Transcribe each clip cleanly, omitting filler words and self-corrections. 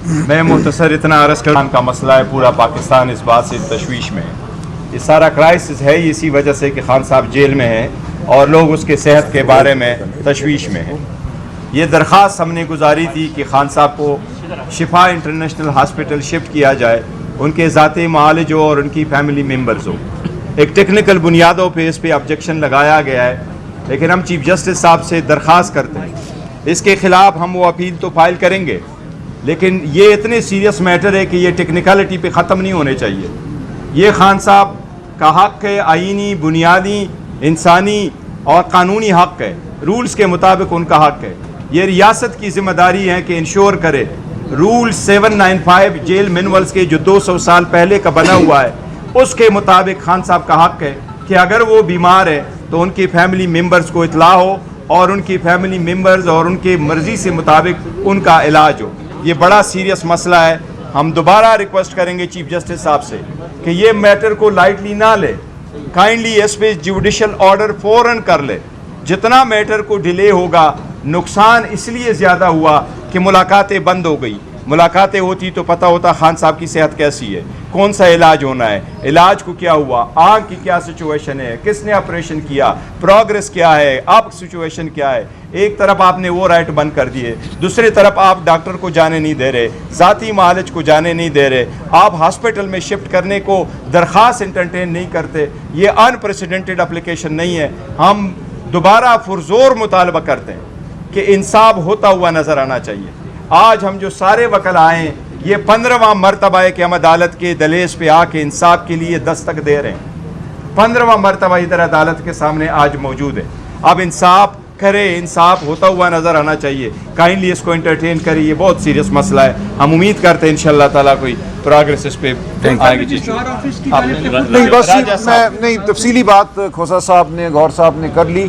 میں مختصر اتنا عرض کروں کا مسئلہ ہے، پورا پاکستان اس بات سے تشویش میں ہے. یہ سارا کرائسس ہے اسی وجہ سے کہ خان صاحب جیل میں ہیں اور لوگ اس کے صحت کے بارے میں تشویش میں ہیں. یہ درخواست ہم نے گزاری تھی کہ خان صاحب کو شفا انٹرنیشنل ہاسپٹل شفٹ کیا جائے، ان کے ذاتی معالج ہو اور ان کی فیملی ممبرز ہو. ایک ٹیکنیکل بنیادوں پہ اس پہ آبجیکشن لگایا گیا ہے، لیکن ہم چیف جسٹس صاحب سے درخواست کرتے ہیں اس کے خلاف ہم وہ اپیل تو فائل کریں گے، لیکن یہ اتنے سیریس میٹر ہے کہ یہ ٹیکنیکلٹی پہ ختم نہیں ہونے چاہیے. یہ خان صاحب کا حق ہے، آئینی بنیادی انسانی اور قانونی حق ہے، رولز کے مطابق ان کا حق ہے. یہ ریاست کی ذمہ داری ہے کہ انشور کرے رول 795 جیل مینولز کے جو 200 سال پہلے کا بنا ہوا ہے اس کے مطابق خان صاحب کا حق ہے کہ اگر وہ بیمار ہے تو ان کی فیملی ممبرز کو اطلاع ہو اور ان کی فیملی ممبرز اور ان کے مرضی سے مطابق ان کا علاج ہو. یہ بڑا سیریس مسئلہ ہے. ہم دوبارہ ریکویسٹ کریں گے چیف جسٹس صاحب سے کہ یہ میٹر کو لائٹلی نہ لے، کائنڈلی اس پہ جوڈیشل آرڈر فوراً کر لے. جتنا میٹر کو ڈیلے ہوگا نقصان اس لیے زیادہ ہوا کہ ملاقاتیں بند ہو گئی. ملاقاتیں ہوتی تو پتہ ہوتا خان صاحب کی صحت کیسی ہے، کون سا علاج ہونا ہے، علاج کو کیا ہوا، آنکھ کی کیا سچویشن ہے، کس نے آپریشن کیا، پروگریس کیا ہے، اب سچویشن کیا ہے. ایک طرف آپ نے وہ رائٹ بند کر دیے، دوسری طرف آپ ڈاکٹر کو جانے نہیں دے رہے، ذاتی معالج کو جانے نہیں دے رہے، آپ ہاسپٹل میں شفٹ کرنے کو درخواست انٹرٹین نہیں کرتے. یہ ان پریسیڈنٹڈ اپلیکیشن نہیں ہے. ہم دوبارہ پرزور مطالبہ کرتے ہیں کہ انصاف ہوتا ہوا نظر آنا چاہیے. آج ہم جو سارے وکل آئے ہیں یہ 15واں مرتبہ ہے کہ ہم عدالت کے دہلیز پہ آ کے انصاف کے لیے دستک دے رہے ہیں. 15واں مرتبہ ادھر عدالت کے سامنے آج موجود ہے. اب انصاف کرے، انصاف ہوتا ہوا نظر آنا چاہیے. کائنڈلی اس کو انٹرٹین کرے. یہ بہت سیریس مسئلہ ہے. ہم امید کرتے ہیں انشاءاللہ تعالیٰ کوئی پروگریس اس پہ آئے گی. نہیں بس نہیں تفصیلی بات کھوسا صاحب نے، غور صاحب نے کر لی.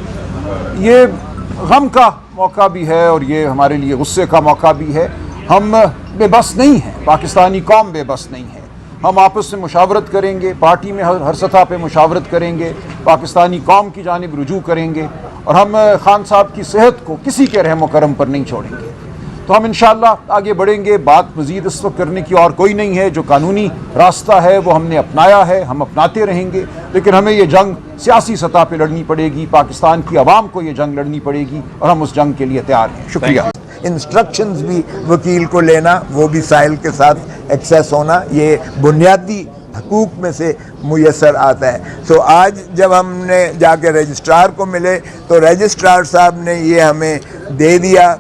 یہ غم کا موقع بھی ہے اور یہ ہمارے لیے غصے کا موقع بھی ہے. ہم بے بس نہیں ہیں، پاکستانی قوم بے بس نہیں ہے. ہم آپس میں مشاورت کریں گے، پارٹی میں ہر سطح پہ مشاورت کریں گے، پاکستانی قوم کی جانب رجوع کریں گے اور ہم خان صاحب کی صحت کو کسی کے رحم و کرم پر نہیں چھوڑیں گے. تو ہم انشاءاللہ آگے بڑھیں گے. بات مزید اس وقت کرنے کی اور کوئی نہیں ہے. جو قانونی راستہ ہے وہ ہم نے اپنایا ہے، ہم اپناتے رہیں گے، لیکن ہمیں یہ جنگ سیاسی سطح پہ لڑنی پڑے گی. پاکستان کی عوام کو یہ جنگ لڑنی پڑے گی اور ہم اس جنگ کے لیے تیار ہیں. شکریہ. انسٹرکشنز بھی وکیل کو لینا، وہ بھی سائل کے ساتھ ایکسیس ہونا، یہ بنیادی حقوق میں سے میسر آتا ہے. سو آج جب ہم نے جا کے رجسٹرار کو ملے تو رجسٹرار صاحب نے یہ ہمیں دے دیا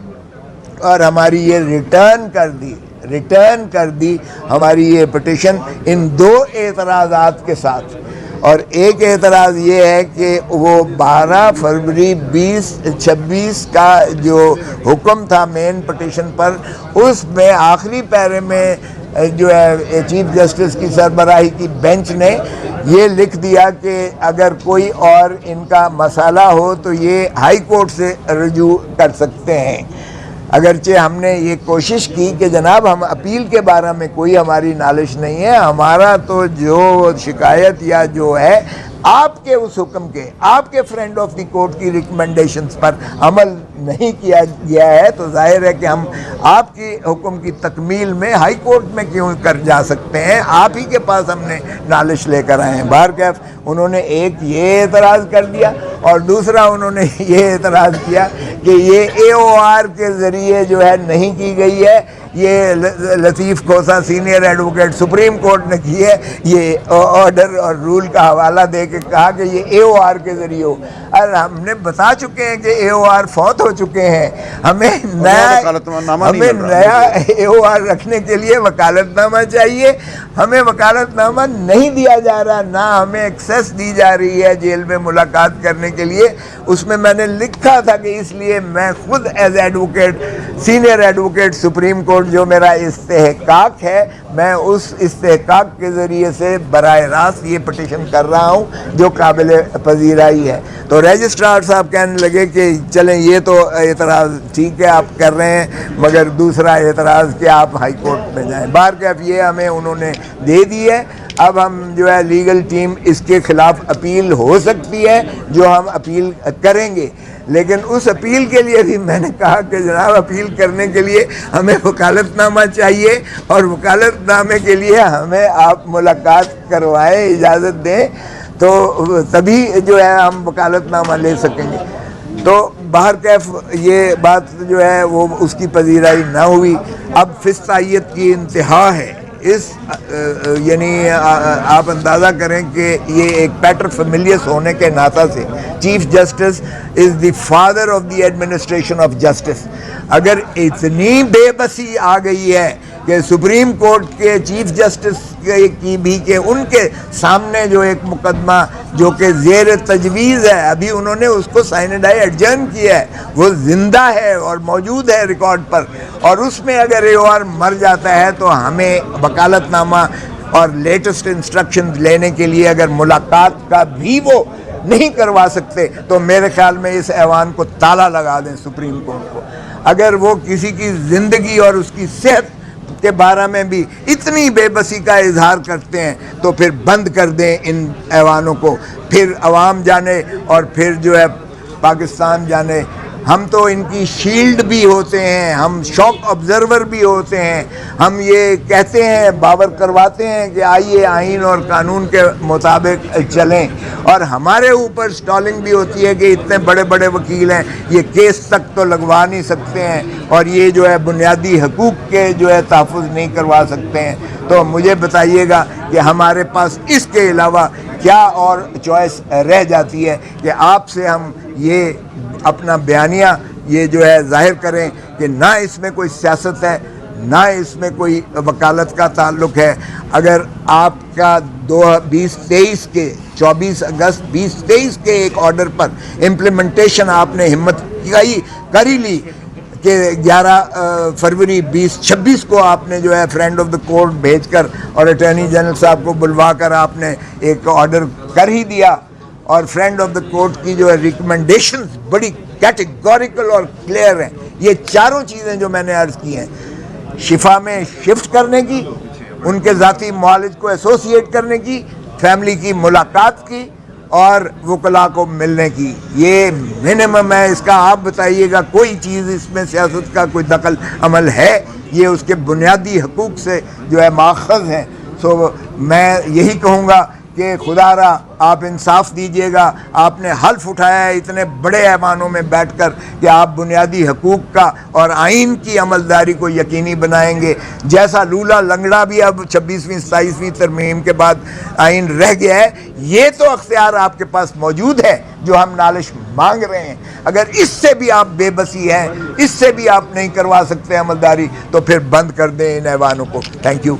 اور ہماری یہ ریٹرن کر دی ہماری یہ پٹیشن ان 2 اعتراضات کے ساتھ. اور ایک اعتراض یہ ہے کہ وہ 12 فروری 2026 کا جو حکم تھا مین پٹیشن پر، اس میں آخری پیرے میں جو ہے چیف جسٹس کی سربراہی کی بینچ نے یہ لکھ دیا کہ اگر کوئی اور ان کا مسئلہ ہو تو یہ ہائی کورٹ سے رجوع کر سکتے ہیں. اگرچہ ہم نے یہ کوشش کی کہ جناب ہم اپیل کے بارے میں کوئی ہماری نالش نہیں ہے، ہمارا تو جو شکایت یا جو ہے آپ کے اس حکم کے، آپ کے فرینڈ آف دی کورٹ کی ریکمنڈیشنز پر عمل نہیں کیا گیا ہے، تو ظاہر ہے کہ ہم آپ کی حکم کی تکمیل میں ہائی کورٹ میں کیوں کر جا سکتے ہیں. آپ ہی کے پاس ہم نے نالش لے کر آئے ہیں. بہرکیف انہوں نے ایک یہ اعتراض کر دیا اور دوسرا انہوں نے یہ اعتراض کیا کہ یہ AOR کے ذریعے جو ہے نہیں کی گئی ہے، یہ Latif Khosa senior advocate supreme court نے کی ہے. یہ آرڈر اور رول کا حوالہ دے کے کہا کہ یہ AOR کے ذریعے ہو. اور ہم نے بتا چکے ہیں کہ AOR فوت ہو چکے ہیں. ہمیں نیا AOR رکھنے کے لیے وکالت نامہ چاہیے. ہمیں وکالت نامہ نہیں دیا جا رہا، نہ ہمیں ایکسیس دی جا رہی ہے جیل میں ملاقات کرنے کے لیے. اس میں میں نے لکھا تھا کہ اس لیے میں خود as advocate, senior advocate supreme court جو میرا استحقاق ہے، میں اس استحقاق کے ذریعے سے براہ راست یہ پٹیشن کر رہا ہوں جو قابل پذیرائی ہے. تو رجسٹرار صاحب کہنے لگے کہ چلیں یہ تو اعتراض ٹھیک ہے آپ کر رہے ہیں، مگر دوسرا اعتراض کہ آپ ہائی کورٹ میں جائیں. بہرکیف یہ ہمیں انہوں نے دے دی ہے. اب ہم جو ہے لیگل ٹیم اس کے خلاف اپیل ہو سکتی ہے جو ہم اپیل کریں گے، لیکن اس اپیل کے لیے بھی میں نے کہا کہ جناب اپیل کرنے کے لیے ہمیں وکالت نامہ چاہیے، اور وکالت نامے کے لیے ہمیں آپ ملاقات کروائیں، اجازت دیں، تو تبھی جو ہے ہم وکالت نامہ لے سکیں گے۔ تو بہرکیف یہ بات جو ہے وہ اس کی پذیرائی نہ ہوئی۔ اب فسطائیت کی انتہا ہے، یعنی آپ اندازہ کریں کہ یہ ایک پیٹر فیملیس ہونے کے ناطے سے chief justice is the father of the administration of justice. اگر اتنی بے بسی آ گئی ہے کہ سپریم کورٹ کے چیف جسٹس کی بھی کہ ان کے سامنے جو ایک مقدمہ جو کہ زیر تجویز ہے، ابھی انہوں نے اس کو سائنڈائی ایڈجرن کیا ہے، وہ زندہ ہے اور موجود ہے ریکارڈ پر، اور اس میں اگر ایوار مر جاتا ہے تو ہمیں وکالت نامہ اور لیٹسٹ انسٹرکشن لینے کے لیے اگر ملاقات کا بھی وہ نہیں کروا سکتے تو میرے خیال میں اس ایوان کو تالا لگا دیں سپریم کورٹ کو۔ اگر وہ کسی کی زندگی اور اس کی صحت کے بارے میں بھی اتنی بے بسی کا اظہار کرتے ہیں تو پھر بند کر دیں ان ایوانوں کو، پھر عوام جانے اور پھر جو ہے پاکستان جانے۔ ہم تو ان کی شیلڈ بھی ہوتے ہیں، ہم شاک آبزرور بھی ہوتے ہیں، ہم یہ کہتے ہیں، باور کرواتے ہیں کہ آئیے آئین اور قانون کے مطابق چلیں، اور ہمارے اوپر سٹالنگ بھی ہوتی ہے کہ اتنے بڑے بڑے وکیل ہیں، یہ کیس تک تو لگوا نہیں سکتے ہیں، اور یہ جو ہے بنیادی حقوق کے جو ہے تحفظ نہیں کروا سکتے ہیں۔ تو مجھے بتائیے گا کہ ہمارے پاس اس کے علاوہ کیا اور چوائس رہ جاتی ہے کہ آپ سے ہم یہ اپنا بیانیہ یہ جو ہے ظاہر کریں کہ نہ اس میں کوئی سیاست ہے، نہ اس میں کوئی وکالت کا تعلق ہے۔ اگر آپ کا 2023 کے 24 اگست 2023 کے ایک آرڈر پر امپلیمنٹیشن آپ نے ہمت کر ہی لی کہ 11 فروری 2026 کو آپ نے جو ہے فرینڈ آف دا کورٹ بھیج کر اور اٹارنی جنرل صاحب کو بلوا کر آپ نے ایک آرڈر کر ہی دیا، اور فرینڈ آف دا کورٹ کی جو ہے ریکمنڈیشنز بڑی کیٹیگوریکل اور کلیئر ہیں۔ یہ چاروں چیزیں جو میں نے عرض کی ہیں، شفا میں شفٹ کرنے کی، ان کے ذاتی معالج کو ایسوسیٹ کرنے کی، فیملی کی ملاقات کی، اور وکلاء کو ملنے کی، یہ منیمم ہے۔ اس کا آپ بتائیے گا کوئی چیز اس میں سیاست کا کوئی دخل عمل ہے؟ یہ اس کے بنیادی حقوق سے جو ہے ماخذ ہیں۔ سو میں یہی کہوں گا کہ خدا را آپ انصاف دیجئے گا، آپ نے حلف اٹھایا ہے اتنے بڑے ایوانوں میں بیٹھ کر کہ آپ بنیادی حقوق کا اور آئین کی عملداری کو یقینی بنائیں گے، جیسا لولا لنگڑا بھی اب 26ویں 27ویں ترمیم کے بعد آئین رہ گیا ہے، یہ تو اختیار آپ کے پاس موجود ہے جو ہم نالش مانگ رہے ہیں۔ اگر اس سے بھی آپ بے بسی ہیں، اس سے بھی آپ نہیں کروا سکتے عملداری، تو پھر بند کر دیں ان ایوانوں کو۔ Thank you.